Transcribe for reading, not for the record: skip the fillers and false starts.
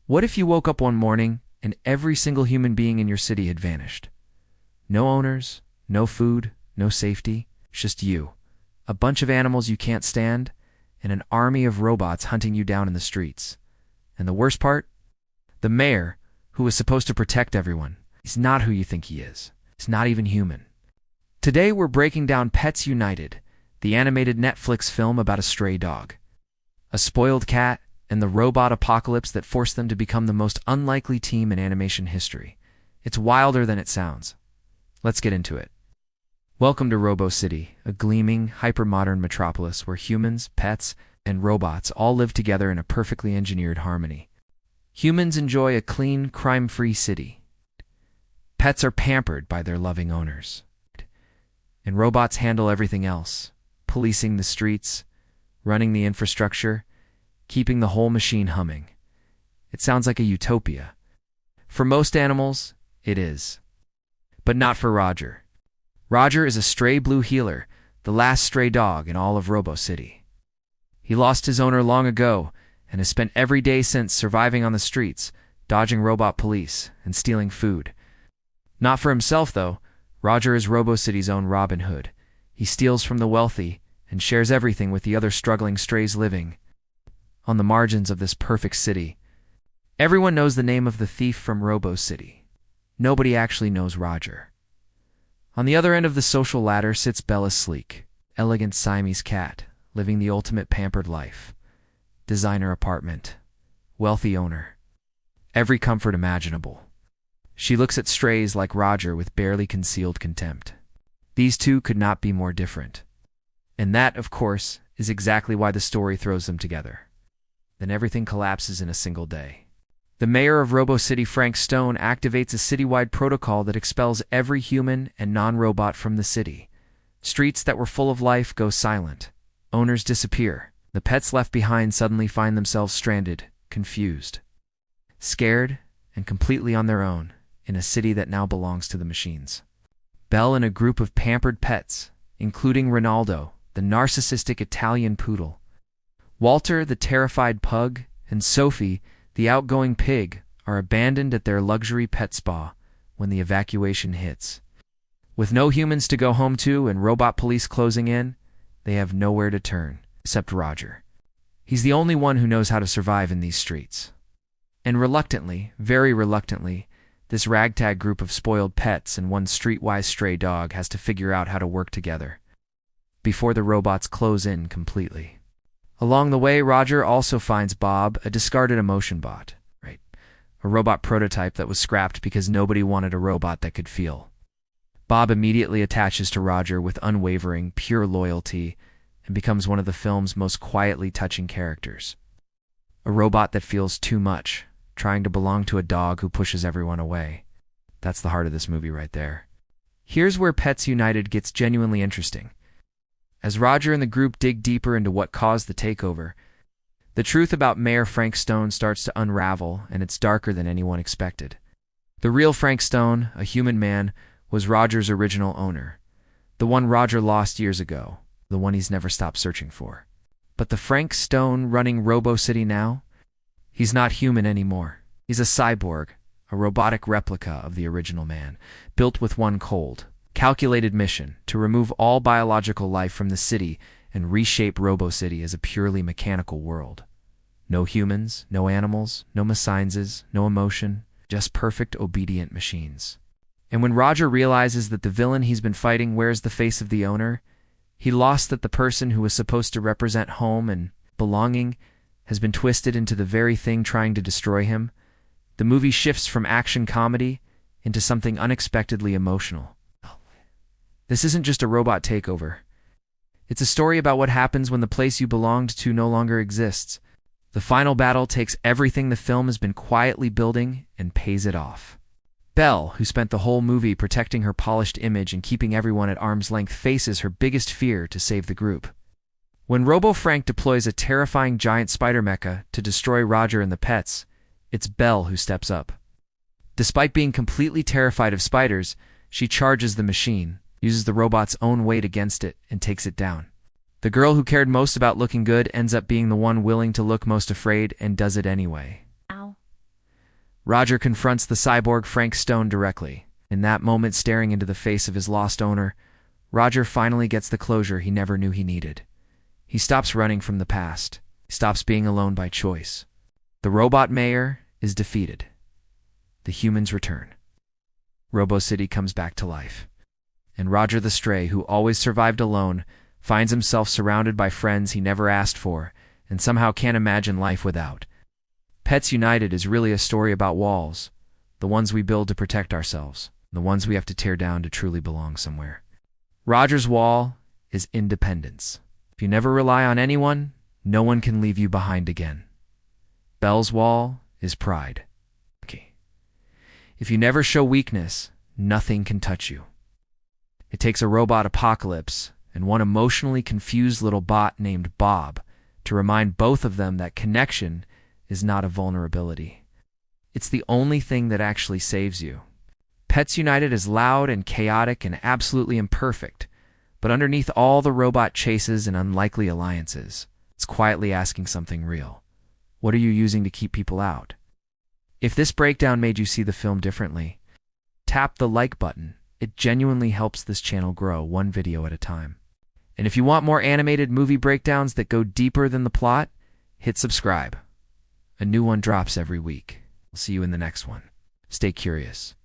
What if you woke up one morning and every single human being in your city had vanished? No owners, no food, no safety, just you, a bunch of animals you can't stand, and an army of robots hunting you down in the streets. And the worst part? The mayor, who was supposed to protect everyone, is not who you think he is. He's not even human. Today we're breaking down Pets United, the animated Netflix film about a stray dog, a spoiled cat, and the robot apocalypse that forced them to become the most unlikely team in animation history. It's wilder than it sounds. Let's get into it. Welcome to Robo City, a gleaming, hyper-modern metropolis where humans, pets, and robots all live together in a perfectly engineered harmony. Humans enjoy a clean, crime-free city. Pets are pampered by their loving owners. And robots handle everything else, policing the streets, running the infrastructure, keeping the whole machine humming. It sounds like a utopia. For most animals, it is. But not for Roger. Roger is a stray blue heeler, the last stray dog in all of Robo City. He lost his owner long ago and has spent every day since surviving on the streets, dodging robot police and stealing food. Not for himself, though. Roger is Robo City's own Robin Hood. He steals from the wealthy and shares everything with the other struggling strays living on the margins of this perfect city. Everyone knows the name of the thief from Robo City. Nobody actually knows Roger. On the other end of the social ladder sits Bella Sleek, elegant Siamese cat, living the ultimate pampered life. Designer apartment, wealthy owner, every comfort imaginable. She looks at strays like Roger with barely concealed contempt. These two could not be more different. And that, of course, is exactly why the story throws them together. Then everything collapses in a single day. The mayor of Robo City, Frank Stone, activates a citywide protocol that expels every human and non-robot from the city. Streets that were full of life go silent. Owners disappear. The pets left behind suddenly find themselves stranded, confused, scared, and completely on their own in a city that now belongs to the machines. Belle and a group of pampered pets, including Ronaldo, the narcissistic Italian poodle, Walter, the terrified pug, and Sophie, the outgoing pig, are abandoned at their luxury pet spa when the evacuation hits. With no humans to go home to and robot police closing in, they have nowhere to turn, except Roger. He's the only one who knows how to survive in these streets. And reluctantly, very reluctantly, this ragtag group of spoiled pets and one streetwise stray dog has to figure out how to work together before the robots close in completely. Along the way, Roger also finds Bob, a discarded emotion bot, right? A robot prototype that was scrapped because nobody wanted a robot that could feel. Bob immediately attaches to Roger with unwavering, pure loyalty and becomes one of the film's most quietly touching characters. A robot that feels too much, trying to belong to a dog who pushes everyone away. That's the heart of this movie right there. Here's where Pets United gets genuinely interesting. As Roger and the group dig deeper into what caused the takeover, the truth about Mayor Frank Stone starts to unravel, and it's darker than anyone expected. The real Frank Stone, a human man, was Roger's original owner. The one Roger lost years ago, the one he's never stopped searching for. But the Frank Stone running Robo City now? He's not human anymore. He's a cyborg, a robotic replica of the original man, built with one cold, calculated mission to remove all biological life from the city and reshape Robo City as a purely mechanical world. No humans, no animals, no machines, no emotion, just perfect, obedient machines. And when Roger realizes that the villain he's been fighting wears the face of the owner, he lost that the person who was supposed to represent home and belonging has been twisted into the very thing trying to destroy him. The movie shifts from action comedy into something unexpectedly emotional. This isn't just a robot takeover. It's a story about what happens when the place you belonged to no longer exists. The final battle takes everything the film has been quietly building and pays it off. Belle, who spent the whole movie protecting her polished image and keeping everyone at arm's length, faces her biggest fear to save the group. When Robo Frank deploys a terrifying giant spider mecha to destroy Roger and the pets, it's Belle who steps up. Despite being completely terrified of spiders, she charges the machine, uses the robot's own weight against it, and takes it down. The girl who cared most about looking good ends up being the one willing to look most afraid and does it anyway. Ow. Roger confronts the cyborg Frank Stone directly. In that moment, staring into the face of his lost owner, Roger finally gets the closure he never knew he needed. He stops running from the past. He stops being alone by choice. The robot mayor is defeated. The humans return. Robo City comes back to life. And Roger the Stray, who always survived alone, finds himself surrounded by friends he never asked for and somehow can't imagine life without. Pets United is really a story about walls, the ones we build to protect ourselves, the ones we have to tear down to truly belong somewhere. Roger's wall is independence. If you never rely on anyone, no one can leave you behind again. Belle's wall is pride. Okay. If you never show weakness, nothing can touch you. It takes a robot apocalypse and one emotionally confused little bot named Bob to remind both of them that connection is not a vulnerability. It's the only thing that actually saves you. Pets United is loud and chaotic and absolutely imperfect, but underneath all the robot chases and unlikely alliances, it's quietly asking something real. What are you using to keep people out? If this breakdown made you see the film differently, tap the like button. It genuinely helps this channel grow one video at a time. And if you want more animated movie breakdowns that go deeper than the plot, hit subscribe. A new one drops every week. We'll see you in the next one. Stay curious.